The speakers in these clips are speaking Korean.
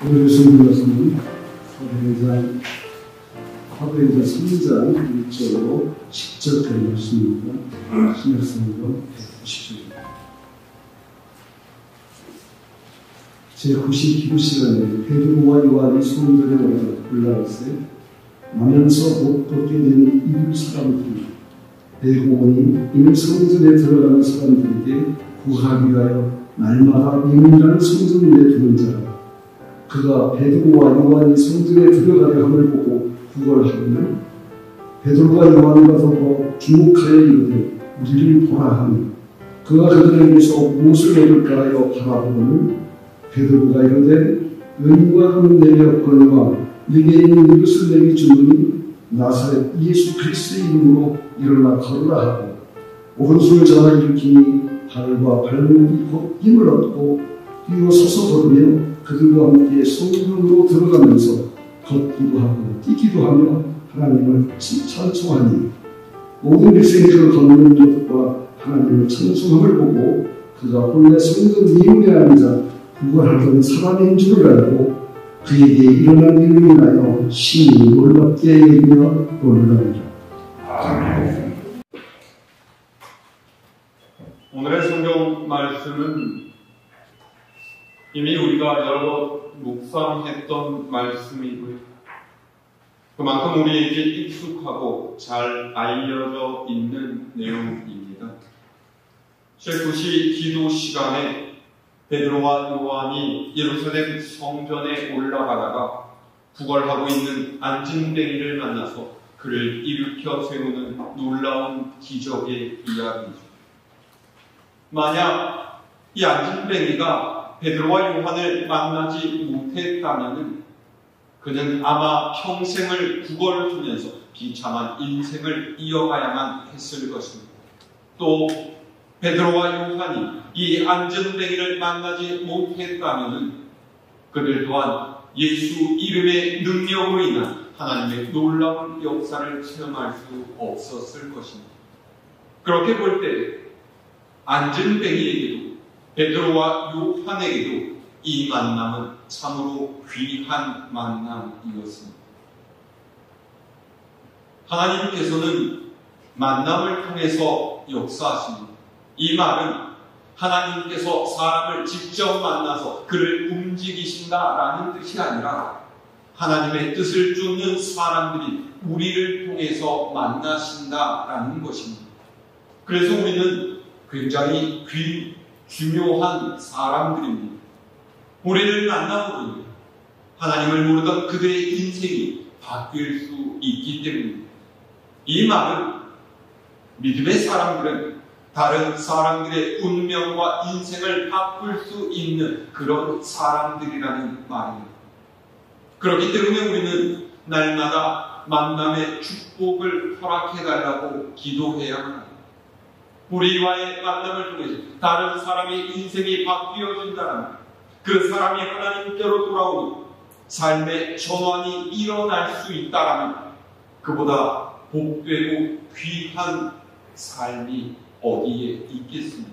오늘 성경에서는 사도행전 3장 1절로 10절까지 말씀입니다. 신약성경 190절입니다. 제92부 시간에 베드로와 요한이 성전에 올라가서 나면서 못 걷게 된 이웃 사람들이 데리고 오니 이는 성전에 들어가는 사람들에게 구하기 위하여 날마다 미문이라는 성전문에 두는 자라. 그가 베드로와 요한이 성전에 들어가려 함을 보고 구걸하면 베드로와 요한이 가서 주목하여 이르되 우리를 보라 하니 그가 그들에게서 무엇을 얻을까 하여 바라보고는 베드로가 이르되 은과 내게 없거니와 네게 있는 이것을 내게 주노니 나사렛 예수 그리스도의 이름으로 일어나 걸으라 하고 오른손을 잡아 일으키니 발과 발목이 곧 힘을 얻고 뛰어 서서 걸으며 그들과 함께 성전으로 들어가면서 걷기도 하고 뛰기도 하며 하나님을 찬송하니 모든 백성이 그를 걷는 것과 하나님을 찬송함을 보고 그가 본래 성전 미문에 앉아 구걸하던 사람인 줄을 알고 그에게 일어난 일을 인하여 심히 놀랍게 여기며 놀라니라. 아멘. 오늘의 성경 말씀은 이미 우리가 여러 번 묵상했던 말씀이고요. 그만큼 우리에게 익숙하고 잘 알려져 있는 내용입니다. 제9시 기도 시간에 베드로와 요한이 예루살렘 성전에 올라가다가 구걸하고 있는 안진뱅이를 만나서 그를 일으켜 세우는 놀라운 기적의 이야기죠. 만약 이 안진뱅이가 베드로와 요한을 만나지 못했다면 그는 아마 평생을 구걸하면서 비참한 인생을 이어가야만 했을 것입니다. 또 베드로와 요한이 이 안진뱅이를 만나지 못했다면 그들 또한 예수 이름의 능력으로 인한 하나님의 놀라운 역사를 체험할 수 없었을 것입니다. 그렇게 볼 때 안진뱅이에게도 베드로와 요한에게도 이 만남은 참으로 귀한 만남이었습니다. 하나님께서는 만남을 통해서 역사하십니다. 이 말은 하나님께서 사람을 직접 만나서 그를 움직이신다라는 뜻이 아니라 하나님의 뜻을 쫓는 사람들이 우리를 통해서 만나신다라는 것입니다. 그래서 우리는 굉장히 중요한 사람들입니다. 우리를 만나보니 하나님을 모르던 그들의 인생이 바뀔 수 있기 때문입니다. 이 말은 믿음의 사람들은 다른 사람들의 운명과 인생을 바꿀 수 있는 그런 사람들이라는 말입니다. 그렇기 때문에 우리는 날마다 만남의 축복을 허락해달라고 기도해야 합니다. 우리와의 만남을 통해서 다른 사람의 인생이 바뀌어진다면 그 사람이 하나님께로 돌아오니 삶의 전환이 일어날 수 있다면 그보다 복되고 귀한 삶이 어디에 있겠습니까?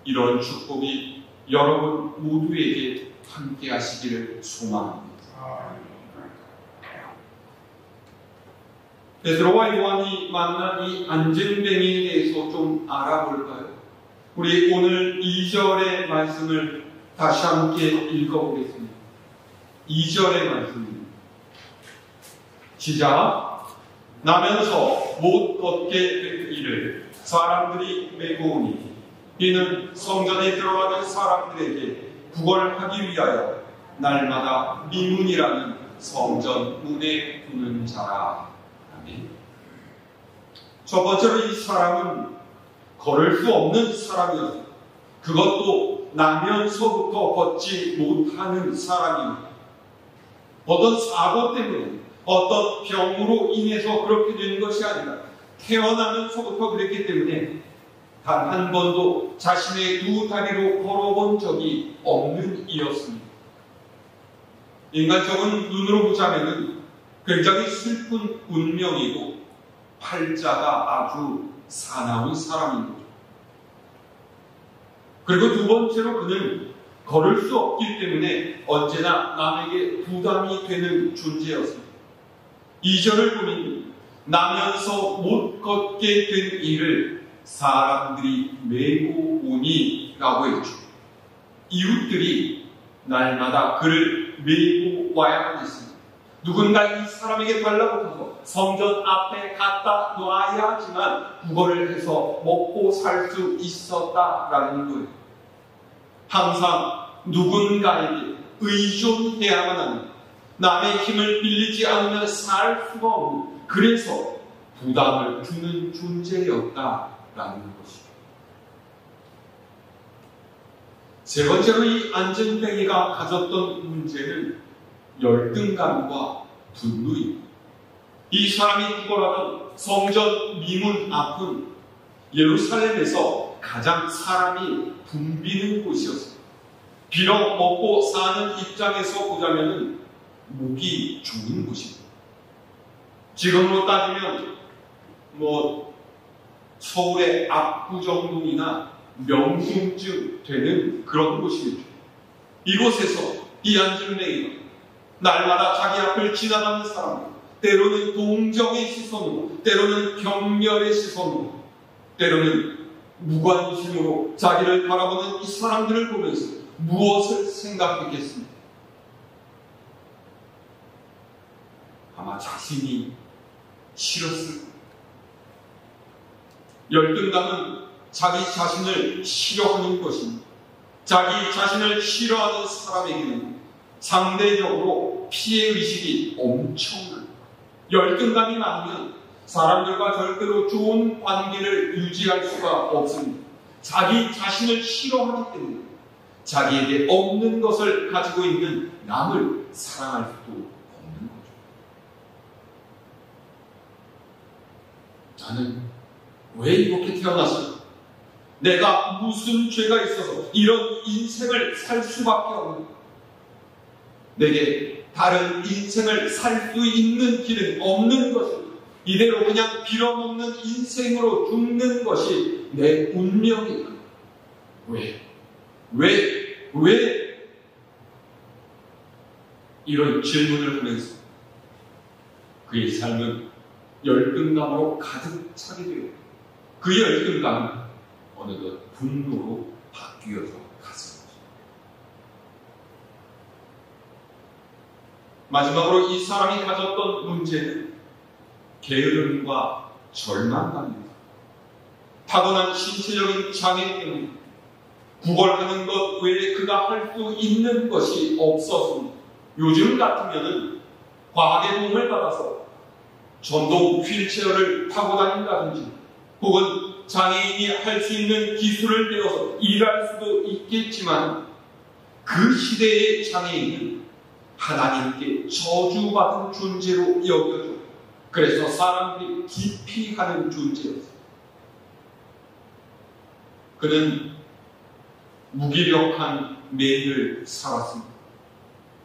이런 축복이 여러분 모두에게 함께 하시기를 소망합니다. 베드로와 요한이 만난 이 안진뱅이에 대해서 좀 알아볼까요? 우리 오늘 2절의 말씀을 다시 함께 읽어보겠습니다. 2절의 말씀입니다. 시작. 나면서 못 걷게 된 이를 사람들이 메고 오니 이는 성전에 들어가는 사람들에게 구걸하기 위하여 날마다 미문이라는 성전 문에 두는 자라. 아멘. 첫 번째로 이 사람은 걸을 수 없는 사람이었어요. 그것도 나면서부터 걷지 못하는 사람입니다. 어떤 사고 때문에 어떤 병으로 인해서 그렇게 된 것이 아니라 태어나면서부터 그랬기 때문에 단 한 번도 자신의 두 다리로 걸어본 적이 없는 이였습니다. 인간적인 눈으로 보자면 굉장히 슬픈 운명이고 팔자가 아주 사나운 사람입니다. 그리고 두 번째로 그는 걸을 수 없기 때문에 언제나 남에게 부담이 되는 존재였습니다. 2절을 보면 나면서 못 걷게 된 이를 사람들이 메고 오니 라고 했죠. 이웃들이 날마다 그를 메고 와야만 했습니다. 누군가 이 사람에게 달라붙어서 성전 앞에 갖다 놔야 하지만 구걸을 해서 먹고 살 수 있었다라는 거예요. 항상 누군가에게 의존해야만 합니다. 남의 힘을 빌리지 않으면 살 수가 없는, 그래서 부담을 주는 존재였다라는 것이죠. 세 번째로 이 안전뱅이가 가졌던 문제는 열등감과 분노입니다. 이 사람이 구걸하던 성전 미문 앞은 예루살렘에서 가장 사람이 붐비는 곳이었습니다. 비록 먹고 사는 입장에서 보자면 목이 좋은 곳입니다. 지금으로 따지면 서울의 압구정동이나 명동쯤 되는 그런 곳이겠죠. 이곳에서 이 안전뱅이가 날마다 자기 앞을 지나가는 사람들, 때로는 동정의 시선으로, 때로는 경멸의 시선으로, 때로는 무관심으로 자기를 바라보는 이 사람들을 보면서 무엇을 생각했겠습니까? 아마 자신이 싫었을 거예요. 열등감은 자기 자신을 싫어하는 것입니다. 자기 자신을 싫어하는 사람에게는 상대적으로 피해의식이 엄청납니다. 열등감이 많으면 사람들과 절대로 좋은 관계를 유지할 수가 없습니다. 자기 자신을 싫어하기 때문에 자기에게 없는 것을 가지고 있는 남을 사랑할 수도 없는 거죠. 나는 왜 이렇게 태어났을까? 내가 무슨 죄가 있어서 이런 인생을 살 수밖에 없는가? 내게 다른 인생을 살 수 있는 길은 없는 것입니다. 이대로 그냥 빌어먹는 인생으로 죽는 것이 내 운명이다. 왜 이런 질문을 하면서 그의 삶은 열등감으로 가득 차게 되었고 그 열등감은 어느덧 분노로 바뀌어서 갔습니다. 마지막으로 이 사람이 가졌던 문제는 게으름과 절망감입니다. 타고난 신체적인 장애 때문에 구걸하는 것 외에 그가 할 수 있는 것이 없었습니다. 요즘 같으면 과학의 도움을 받아서 전동 휠체어를 타고 다닌다든지 혹은 장애인이 할 수 있는 기술을 배워서 일할 수도 있겠지만 그 시대의 장애인은 하나님께 저주받은 존재로 여겨져 그래서 사람들이 기피하는 존재였어요. 그는 무기력한 매일 살았습니다.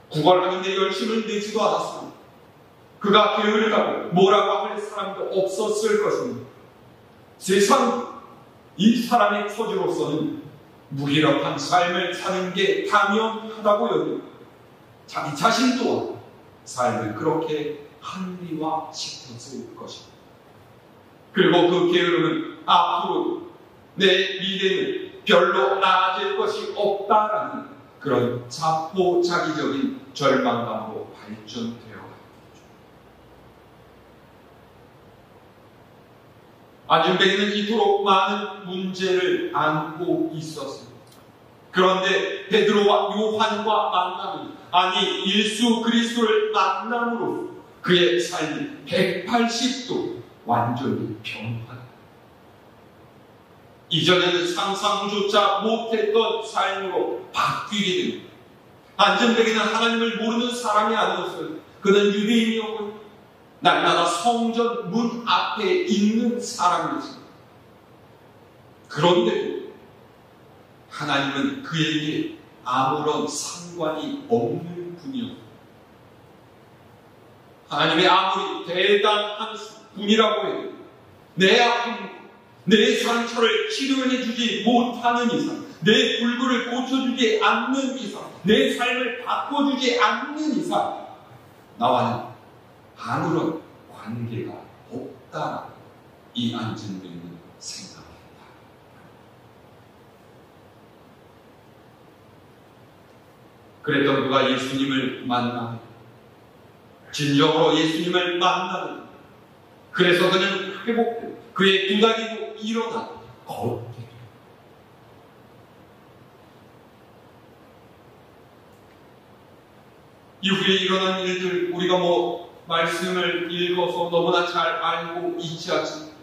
구걸하는데 열심을 내지도 않았습니다. 그가 게으르다고 뭐라고 할 사람도 없었을 것입니다. 세상 이 사람의 처지로서는 무기력한 삶을 사는 게 당연하다고 여기고 자기 자신 또한 삶을 그렇게 합리화 시켰을 것입니다. 그리고 그 게으름은 앞으로 내 미래는 별로 나아질 것이 없다라는 그런 자포자기적인 절망감으로 발전되어 갔죠. 안전뱅이는 이토록 많은 문제를 안고 있었습니다. 그런데 베드로와 요한과 만남은 아니 예수 그리스도를 만남으로 그의 삶이 180도 완전히 변화합니다. 이전에는 상상조차 못했던 삶으로 바뀌게 됩니다. 안전뱅이는 하나님을 모르는 사람이 아니었어요. 그는 유대인이었고 날마다 성전 문 앞에 있는 사람이었습니다. 그런데도 하나님은 그에게 아무런 상관이 없는 분이었습니다. 하나님이 아무리 대단한 분이라고 해도 내 아픔, 내 상처를 치료해주지 못하는 이상, 내 불구를 고쳐주지 않는 이상, 내 삶을 바꿔주지 않는 이상 나와는 아무런 관계가 없다. 이 안진뱅이는 생각합니다. 그랬던 그가 예수님을 만나 진정으로 예수님을 만나는, 그래서 그는 회복되고 그의 두 다리로 일어나 걷게 됩니다. 이후에 일어난 일들 우리가 말씀을 읽어서 너무나 잘 알고 있지 않습니까?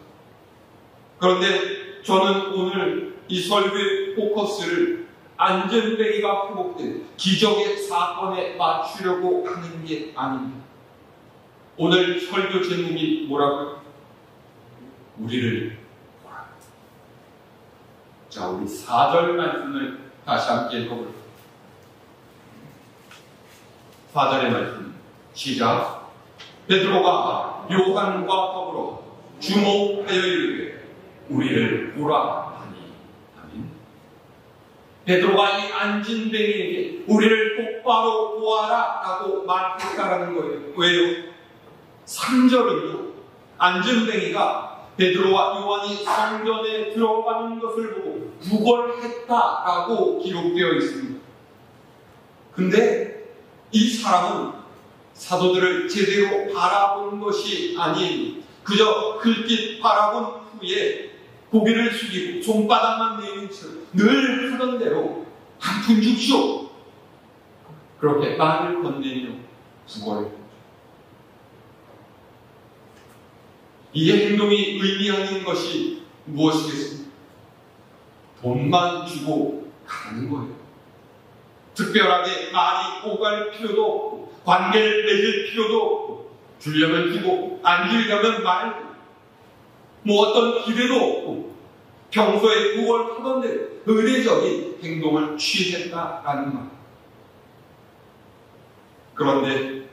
그런데 저는 오늘 이 설교의 포커스를 안전뱅이가 회복된 기적의 사건에 맞추려고 하는 게 아닙니다. 오늘 설교 제목이 뭐라고요? 우리를 보라. 자, 우리 4절 말씀을 다시 함께 읽어볼까요? 4절의 말씀 시작. 베드로가 요한과 더불어 주목하여 이르되 우리를 보라 하니. 아멘. 베드로가 이 안진뱅이에게 우리를 똑바로 보아라 라고 말했다라는 거예요. 왜요? 3절은요, 안진뱅이가 베드로와 요한이 성전에 들어가는 것을 보고 구걸했다라고 기록되어 있습니다. 근데 이 사람은 사도들을 제대로 바라본 것이 아닌 그저 글깃 바라본 후에 고개를 숙이고 손바닥만 내민 채 늘 하던 대로 한 푼 줍시오, 그렇게 말을 건네며 구걸했죠. 이 행동이 의미하는 것이 무엇이겠습니까? 돈만 주고 가는 거예요. 특별하게 말이 오갈 필요도 없고 관계를 맺을 필요도 없고 주려면 주고 안 주려면 말고 어떤 기대도 없고 평소에 구걸하던 대로 의례적인 행동을 취했다라는 말. 그런데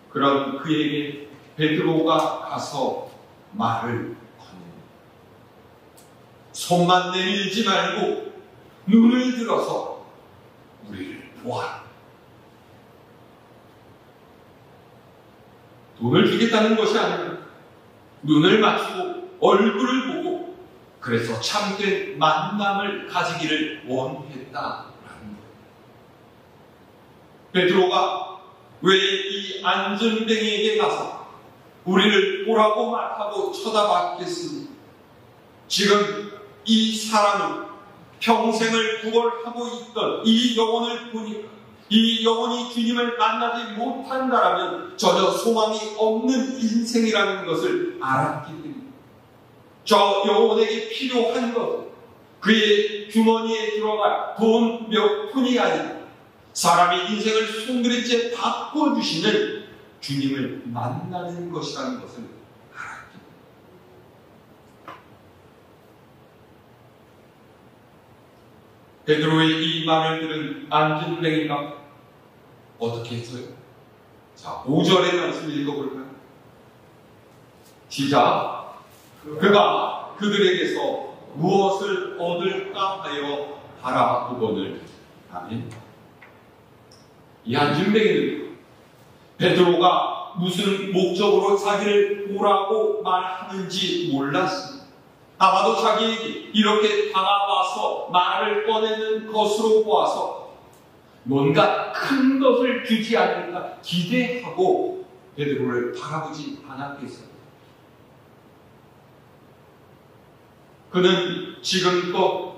그런 그에게 베드로가 가서 말을 건넵니다. 손만 내밀지 말고 눈을 들어서 우리를 보아라. 돈을 주겠다는 것이 아니라 눈을 맞추고 얼굴을 보고 그래서 참된 만남을 가지기를 원했다라는 거예요. 베드로가 왜 이 안전뱅이에게 가서 우리를 보라고 말하고 쳐다봤겠습니까? 지금 이 사람은 평생을 구걸하고 있던 이 영혼을 보니까 이 영혼이 주님을 만나지 못한다라면 전혀 소망이 없는 인생이라는 것을 알았기 때문에 저 영혼에게 필요한 것은 그의 주머니에 들어갈 돈 몇 푼이 아니라 사람이 인생을 송두리째 바꿔주시는 주님을 만나는 것이라는 것을 알았기 때문에 베드로의 이 말을 들은 안진뱅이가 어떻게 했어요? 자, 5절의 말씀 읽어볼까요? 시작. 그가 그들에게서 무엇을 얻을까 하여 바라보거늘. 아멘. 이 안진뱅이는 베드로가 무슨 목적으로 자기를 보라고 말하는지 몰랐습니다. 아마도 자기에게 이렇게 다가와서 말을 꺼내는 것으로 보아서 뭔가 큰 것을 주지 않을까 기대하고 베드로를 바라보지 않았겠어요. 그는 지금껏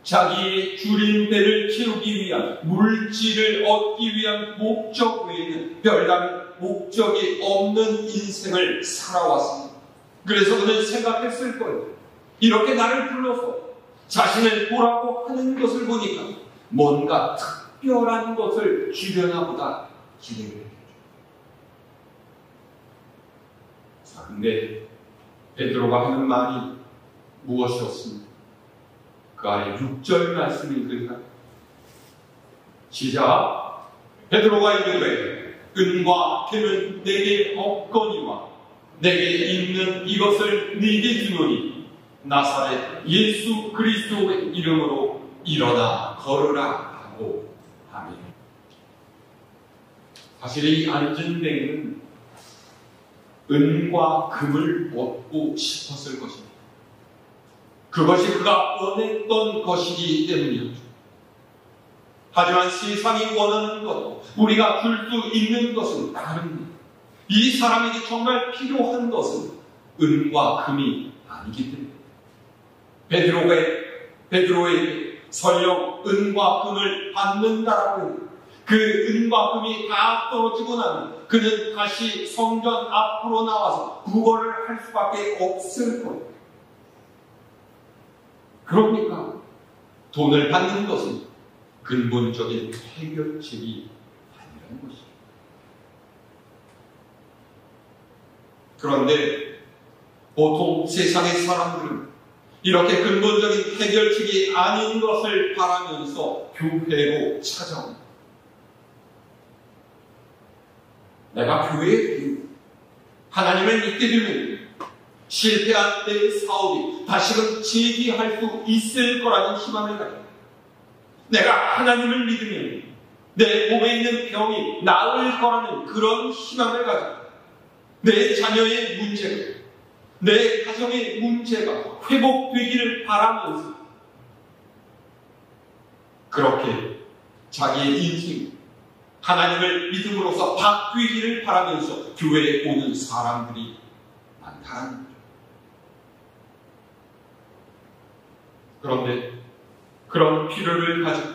자기의 줄인 배를 채우기 위한 물질을 얻기 위한 목적 외에는 별다른 목적이 없는 인생을 살아왔습니다. 그래서 그는 생각했을 거예요. 이렇게 나를 불러서 자신을 보라고 하는 것을 보니까 뭔가 특별한 것을 주려나 보다 기대를 했죠. 자, 근데 베드로가 하는 말이 무엇이었습니까? 그 아래 6절 말씀 읽을까요? 시작. 베드로가 이르되 은과 금은 내게 없거니와 내게 있는 이것을 네게 주노니 나사렛 예수 그리스도의 이름으로 일어나 걸으라 하고 아멘. 사실 이 안전뱅이는 은과 금을 얻고 싶었을 것입니다. 그것이 그가 원했던 것이기 때문이었죠. 하지만 세상이 원하는 것, 우리가 줄 수 있는 것은 다릅니다. 이 사람에게 정말 필요한 것은 은과 금이 아니기 때문에 베드로에게 설령 은과 금을 받는다라고 그 은과 금이 다 떨어지고 나면 그는 다시 성전 앞으로 나와서 구걸을 할 수밖에 없을 거예요. 그러니까 돈을 받는 것은 근본적인 해결책이 아니라는 것이죠. 그런데 보통 세상의 사람들은 이렇게 근본적인 해결책이 아닌 것을 바라면서 교회로 찾아옵니다. 내가 교회에 하나님을 믿게 되면 실패한 내 사업이 다시금 재기할 수 있을 거라는 희망을 가집니다. 내가 하나님을 믿으면 내 몸에 있는 병이 나을 거라는 그런 희망을 가집니다. 내 자녀의 문제가, 내 가정의 문제가 회복되기를 바라면서 그렇게 자기의 인생, 하나님을 믿음으로써 바뀌기를 바라면서 교회에 오는 사람들이 많다는 거죠. 그런데 그런 필요를 가지고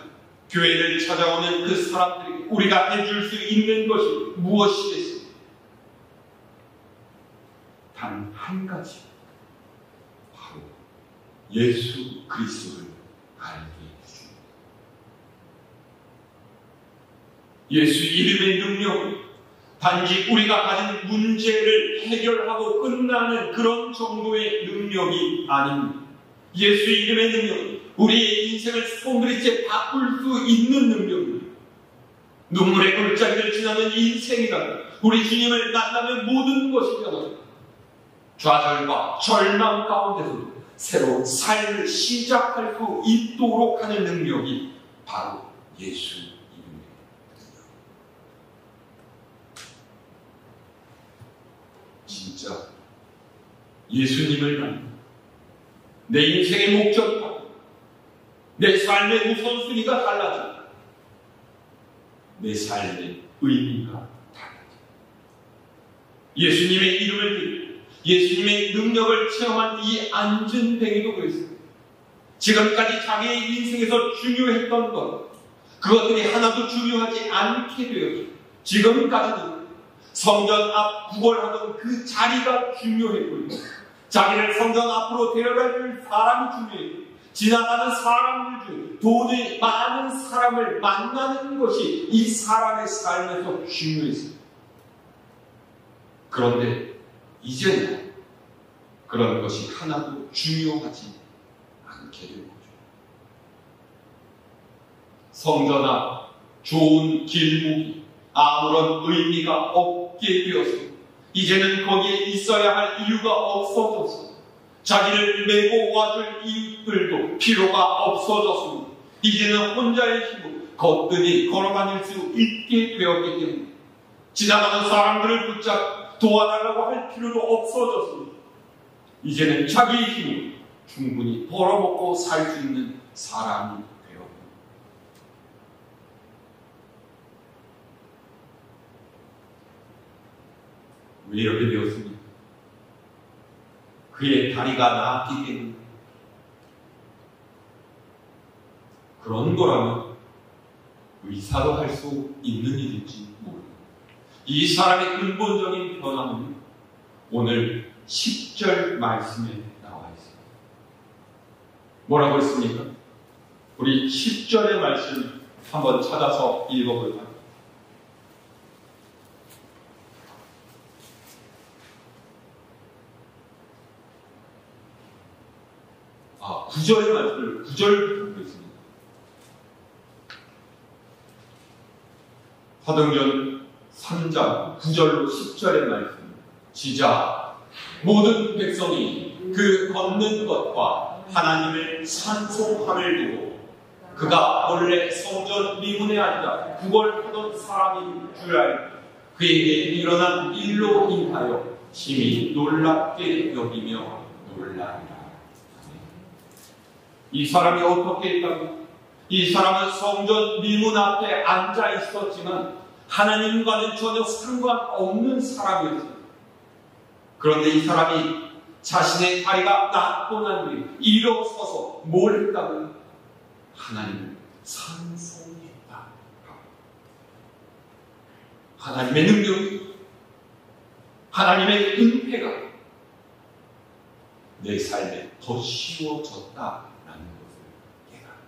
교회를 찾아오는 그 사람들에게 우리가 해줄 수 있는 것이 무엇이겠습니까? 단 한 가지, 바로 예수 그리스도를 알게 해줍니다. 예수 이름의 능력은 단지 우리가 가진 문제를 해결하고 끝나는 그런 정도의 능력이 아닙니다. 예수 이름의 능력은 우리의 인생을 송두리째 바꿀 수 있는 능력입니다. 눈물의 골짜기를 지나는 인생이라면 우리 주님을 만나면 모든 것이 변합니다. 좌절과 절망 가운데서도 새로운 삶을 시작할 수 있도록 하는 능력이 바로 예수 이름입니다. 진짜 예수님을 만나 내 인생의 목적이 바뀌고 내 삶의 우선순위가 달라지고 내 삶의 의미가 달라지고 예수님의 이름을 듣고 예수님의 능력을 체험한 이 안전뱅이도 그랬습니다. 지금까지 자기의 인생에서 중요했던 것, 그것들이 하나도 중요하지 않게 되었죠. 지금까지는 성전 앞 구걸하던 그 자리가 중요했고요. 자기를 성전 앞으로 데려다줄 사람이 중요했고, 지나가는 사람들 중 돈이 많은 사람을 만나는 것이 이 사람의 삶에서 중요했습니다. 그런데 이제는 그런 것이 하나도 중요하지 않게 된 거죠. 성전 앞 좋은 길목이 아무런 의미가 없게 되었습니다. 이제는 거기에 있어야 할 이유가 없어졌습니다. 자기를 메고 와줄 이웃들도 필요가 없어졌습니다. 이제는 혼자의 힘으로 거뜬히 걸어다닐 수 있게 되었기 때문에 지나가는 사람들을 붙잡고 도와달라고 할 필요도 없어졌습니다. 이제는 자기의 힘으로 충분히 벌어먹고 살 수 있는 사람이 되었습니다. 왜 이렇게 되었습니까? 그의 다리가 나았기 때문에. 그런 거라면 의사도 할 수 있는 일일지 모릅니다. 이 사람의 근본적인 변화는 오늘 10절 말씀에 나와 있습니다. 뭐라고 했습니까? 우리 10절의 말씀 한번 찾아서 읽어볼까요? 9절의 말씀을 9절 보겠습니다. 사도행전 3장 9절로 10절의 말씀. 시작. 모든 백성이 그 걷는 것과 하나님을 찬송함을 두고 그가 원래 성전 미문에 앉아 구걸하던 사람인 줄 알고 그에게 일어난 일로 인하여 심히 놀랍게 여기며 놀라니라. 이 사람이 어떻게 했다고? 이 사람은 성전 미문 앞에 앉아 있었지만 하나님과는 전혀 상관없는 사람이었어요. 그런데 이 사람이 자신의 다리가 낫고 난 뒤에 일어서서 뭘 했다고요? 하나님을 찬송했다. 하나님의 능력이, 하나님의 은혜가 내 삶에 더 쉬워졌다라는 것을 깨달았죠.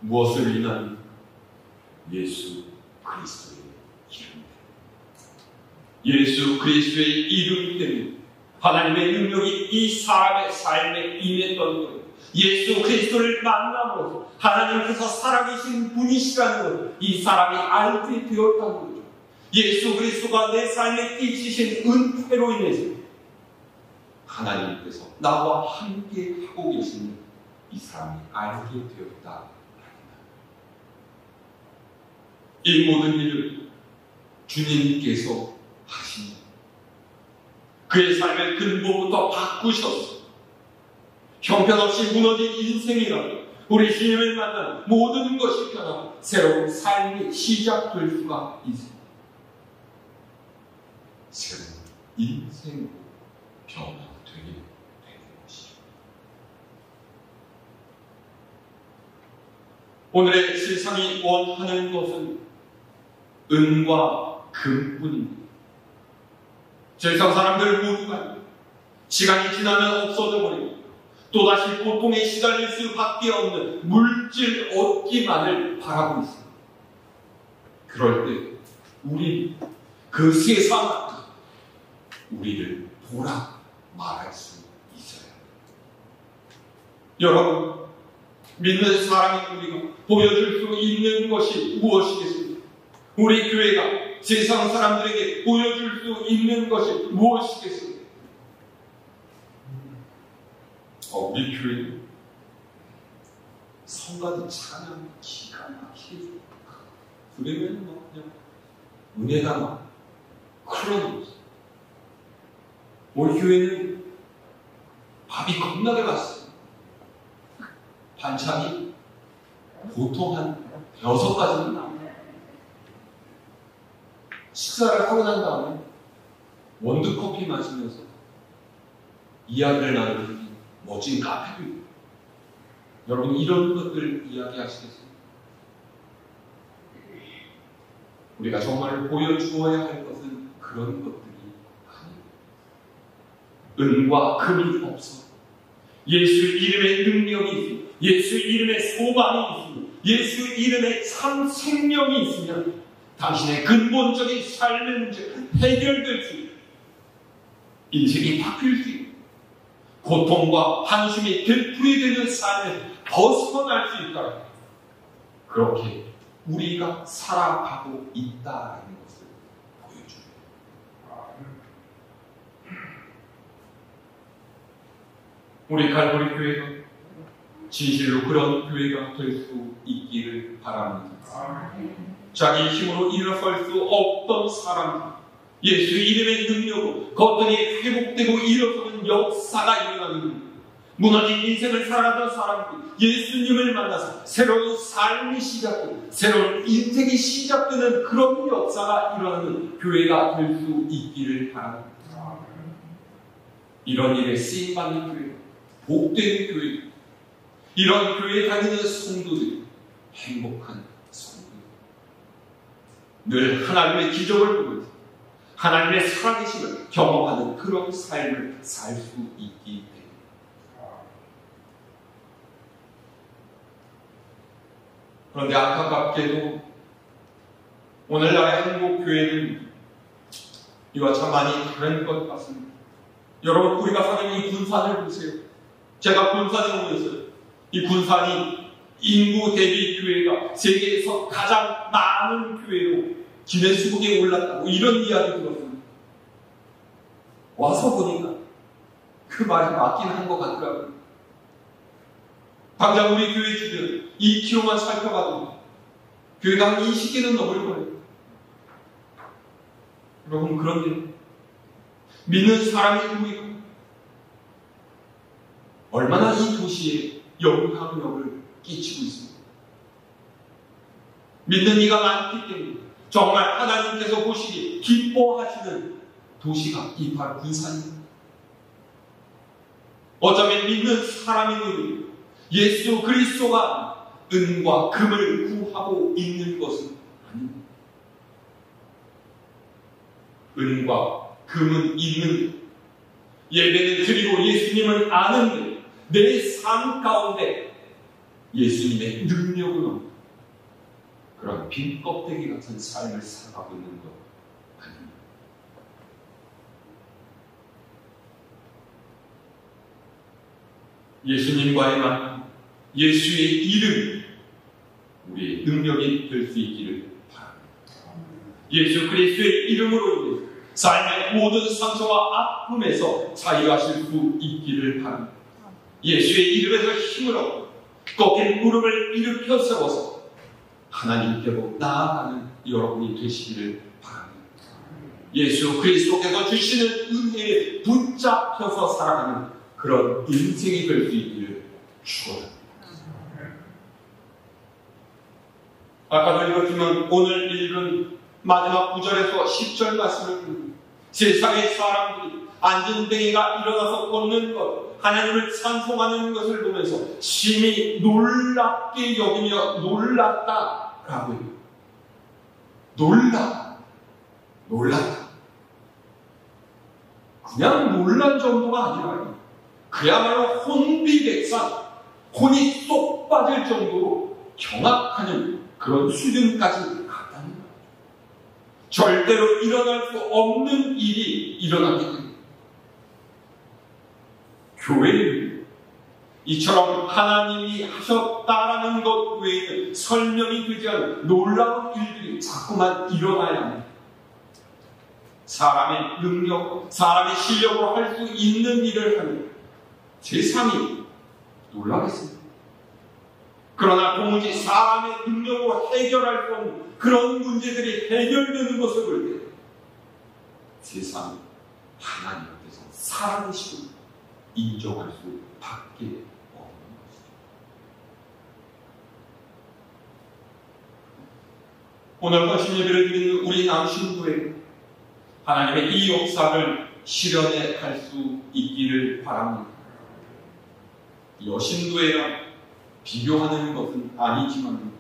무엇을 인한? 예수 그리스도의 이름 때문에. 예수 그리스도의 이름 때문에 하나님의 능력이 이 사람의 삶에 임했던 거예요. 예수 그리스도를 만남으로써 하나님께서 살아계신 분이시라는 것을 이 사람이 알게 되었다는 거죠. 예수 그리스도가 내 삶에 끼치신 은혜로 인해서 하나님께서 나와 함께 하고 계신 이 사람이 알게 되었다. 이 모든 일을 주님께서 하신 그의 삶의 근본부터 바꾸셨어. 형편없이 무너진 인생이라도 우리 주님을 만나는 모든 것이 변하고 새로운 삶이 시작될 수가 있습니다. 새로운 인생으로 변화되게 되는 것이죠. 오늘의 세상이 원하는 것은 은과 금뿐입니다. 세상 사람들 모두가 시간이 지나면 없어져 버리고 또다시 고통에 시달릴 수밖에 없는 물질 얻기만을 바라고 있습니다. 그럴 때 우리 그 세상 앞에 우리를 보라 말할 수 있어야 합니다. 여러분, 믿는 사람인 우리가 보여줄 수 있는 것이 무엇이겠습니까? 우리 교회가 세상 사람들에게 보여줄 수 있는 것이 무엇이겠습니까? 우리 교회는 성가대 찬양 기가 막히게 그러면 뭐 그냥 은혜가 막 흘러들었어요. 우리 교회는 밥이 겁나게 갔어요. 반찬이 보통 한 6가지는 나와요. 식사를 하고 난 다음에 원두커피 마시면서 이야기를 나누는 멋진 카페도 있고, 여러분 이런 것들 이야기하시겠어요? 우리가 정말 보여주어야 할 것은 그런 것들이 아닙니다. 은과 금이 없어 예수 이름의 능력이 있으며 예수 이름의 소망이 있으며 예수 이름의 참 생명이 있으면 당신의 근본적인 삶의 문제가 해결될 수 있고 인생이 바뀔 수 있고 고통과 한숨이 되풀이되는 삶을 벗어날 수 있다. 그렇게 우리가 살아가고 있다는 것을 보여줍니다. 우리 갈보리 교회가 진실로 그런 교회가 될 수 있기를 바랍니다. 자기 힘으로 일어설 수 없던 사람들, 예수 이름의 능력으로 겉들이 회복되고 일어서는 역사가 일어나는 무너진 인생을 살아가던 사람들이 예수님을 만나서 새로운 삶이 시작되고 새로운 인생이 시작되는 그런 역사가 일어나는 교회가 될 수 있기를 바랍니다. 이런 일에 쓰임받는 교회, 복된 교회, 이런 교회에 다니는 성도들이 행복한 성도들, 늘 하나님의 기적을 보면서 하나님의 살아계심을 경험하는 그런 삶을 살 수 있기 때문에 그런데 안타깝게도 오늘날의 한국 교회는 이와 참 많이 다른 것 같습니다. 여러분, 우리가 사는 이 군산을 보세요. 제가 군산에 오면서 이 군산이 인구 대비 교회가 세계에서 가장 많은 교회로 기네스북에 올랐다고 이런 이야기 들었습니다. 와서 보니까 그 말이 맞긴 한 것 같더라고요. 당장 우리 교회 주변 2km만 살펴봐도 교회가 한 20개는 넘을 거예요. 여러분, 그런데 믿는 사람의 교회가 얼마나 이 도시에 영향력을 끼치고 있습니다. 믿는 이가 많기 때문에 정말 하나님께서 보시기 기뻐하시는 도시가 이 바로 군산입니다. 어쩌면 믿는 사람이 예수 그리스도가 은과 금을 구하고 있는 것은 아닙니다. 은과 금은 있는, 예배는 드리고 예수님을 아는데 내 삶 가운데 예수님의 능력은 없는 그런 빈 껍데기 같은 삶을 살아가고 있는 것 아닙니다. 예수님과의 만남, 예수의 이름, 우리의 능력이 될 수 있기를 바랍니다. 예수 그리스도의 이름으로 인해 삶의 모든 상처와 아픔에서 자유하실 수 있기를 바랍니다. 예수의 이름에서 힘을 얻고 꺾인 무릎을 일으켜 세워서 하나님께로 나아가는 여러분이 되시기를 바랍니다. 예수 그리스도께서 주시는 은혜에 붙잡혀서 살아가는 그런 인생이 될 수 있기를 축원합니다. 아까도 읽었지만 오늘 읽은 마지막 9절에서 10절 말씀을 세상의 사람들이 안진뱅이가 일어나서 걷는 것, 하나님을 찬송하는 것을 보면서 심히 놀랍게 여기며 놀랐다라고 해요. 놀랐다. 그냥 놀란 정도가 아니라 그야말로 혼비백산, 혼이 쏙 빠질 정도로 경악하는 그런 수준까지 갔다는 거예요. 절대로 일어날 수 없는 일이 일어나게 됩니다. 교회는 이처럼 하나님이 하셨다라는 것 외에는 설명이 되지 않은 놀라운 일들이 자꾸만 일어나야 합니다. 사람의 능력, 사람의 실력으로 할 수 있는 일을 하면 세상이 놀라겠습니다. 그러나 도무지 사람의 능력으로 해결할 수 없는 그런 문제들이 해결되는 것을 볼 때 세상이 하나님 앞에서 살아계심을 인정할 수밖에 없는 것이죠. 오늘 헌신 예배를 드리는 우리 남신도에 하나님의 이 역사를 실현해 갈 수 있기를 바랍니다. 여신도회랑 비교하는 것은 아니지만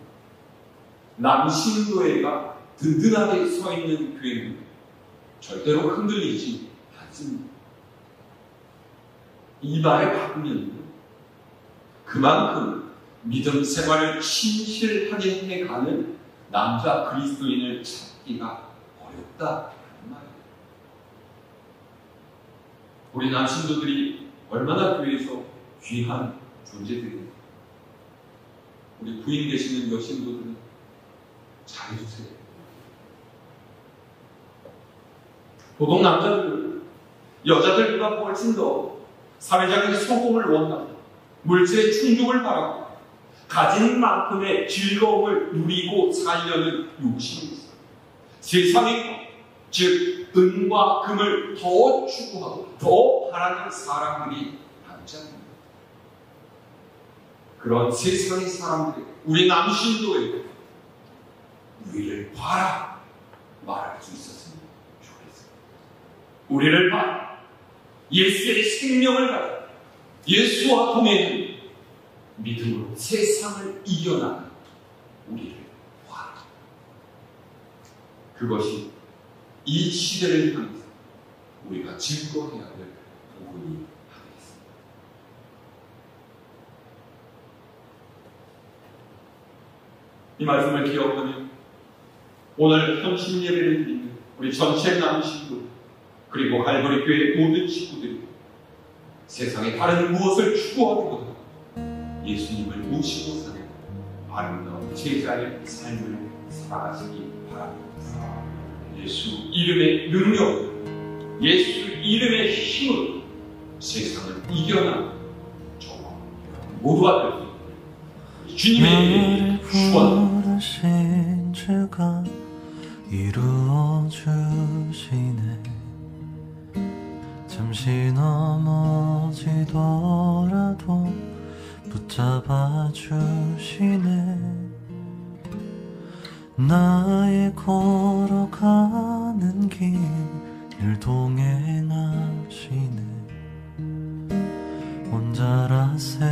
남신도회가 든든하게 서 있는 교회는 절대로 흔들리지 않습니다. 이 말을 바꾸면 그만큼 믿음 생활을 신실하게 해가는 남자 그리스도인을 찾기가 어렵다는 말이에요. 우리 남신도들이 얼마나 교회에서 귀한 존재들이에요. 우리 부인 되시는 여신도들은 잘해주세요. 보통 남자들, 여자들보다 훨씬 더 사회적인 성공을 원하고 물질의 충족을 바라고 가진 만큼의 즐거움을 누리고 살려는 욕심이 있어요. 세상의 것, 즉 은과 금을 더 추구하고 더 바라는 사람들이 남자입니다. 그런 세상의 사람들이 우리 남신도에 우리를 봐라 말할 수 있었으면 좋겠어요. 우리를 봐라. 예수의 생명을 가라. 예수와 동행하는 믿음으로 세상을 이겨나가는 우리를 봐라. 그것이 이 시대를 향해서 우리가 증거해야 될 부분이 하겠습니다. 이 말씀을 기억하며 오늘 헌신 예배를 드리는 우리 전체 남신도 그리고 갈보리 교회 모든 식구들이 세상에 다른 무엇을 추구하기보다 예수님을 모시고 사는 아름다운 제자의 삶을 살아가시기 바랍니다. 예수 이름의 능력, 예수 이름의 힘으로 세상을 이겨나 저와 모두가 될 수 있는 주님의 후원 부르신 주가 이루어 주시네. 잠시 넘어지더라도 붙잡아 주시네. 나의 걸어가는 길을 동행하시네. 혼자라 세